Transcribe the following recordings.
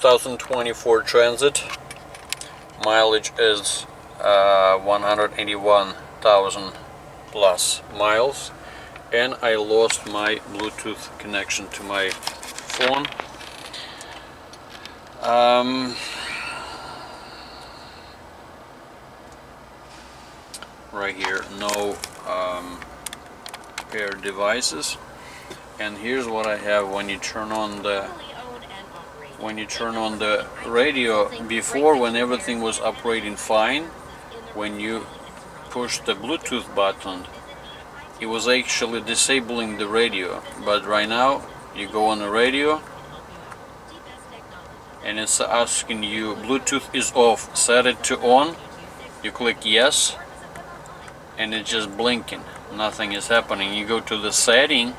2024 Transit. Mileage is 181,000 plus miles, and I lost my Bluetooth connection to my phone. Right here, no pair devices. And here's what I have when you turn on the radio. Before, when everything was operating fine, when you push the Bluetooth button, it was actually disabling the radio. But right now you go on the radio and it's asking you Bluetooth is off, set it to on. You click yes and it's just blinking, nothing is happening. You go to the setting,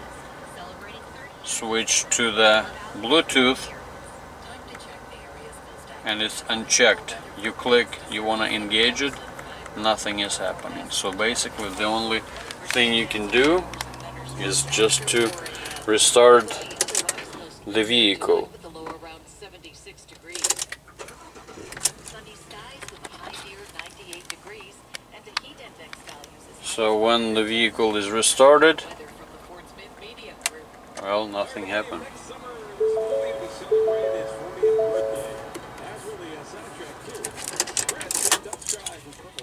switch to the Bluetooth, and it's unchecked. You click, you want to engage it, nothing is happening. So basically the only thing you can do is just to restart the vehicle. So when the vehicle is restarted, well, nothing happened.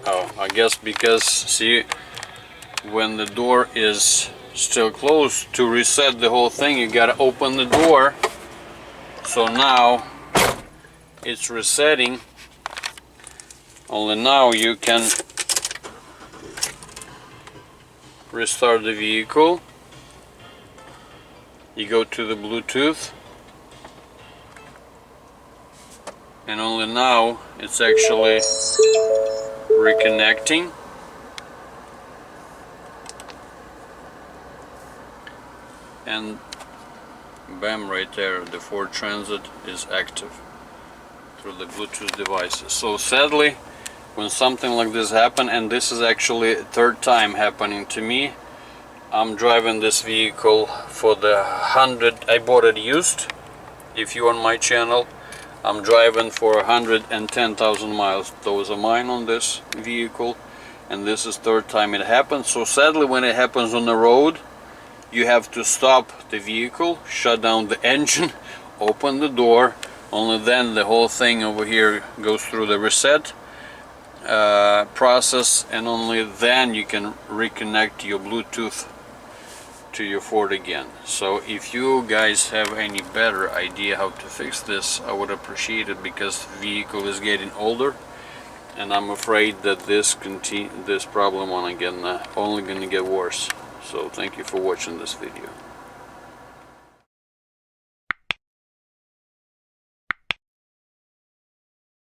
Oh, I guess because, see, when the door is still closed, to reset the whole thing you gotta open the door. So now it's resetting. Only now you can restart the vehicle. You go to the Bluetooth, and only now it's actually reconnecting. And bam, right there, the Ford Transit is active through the Bluetooth devices. So sadly, when something like this happens, and this is actually third time happening to me, I'm driving this vehicle for the 100, I bought it used. If you're on my channel, I'm driving for 110,000 miles. Those are mine on this vehicle, and this is third time it happens. So sadly, when it happens on the road, you have to stop the vehicle, shut down the engine, open the door. Only then the whole thing over here goes through the reset process, and only then you can reconnect your Bluetooth to your Ford again. So if you guys have any better idea how to fix this, I would appreciate it, because the vehicle is getting older and I'm afraid that this problem only gonna get worse. So thank you for watching this video.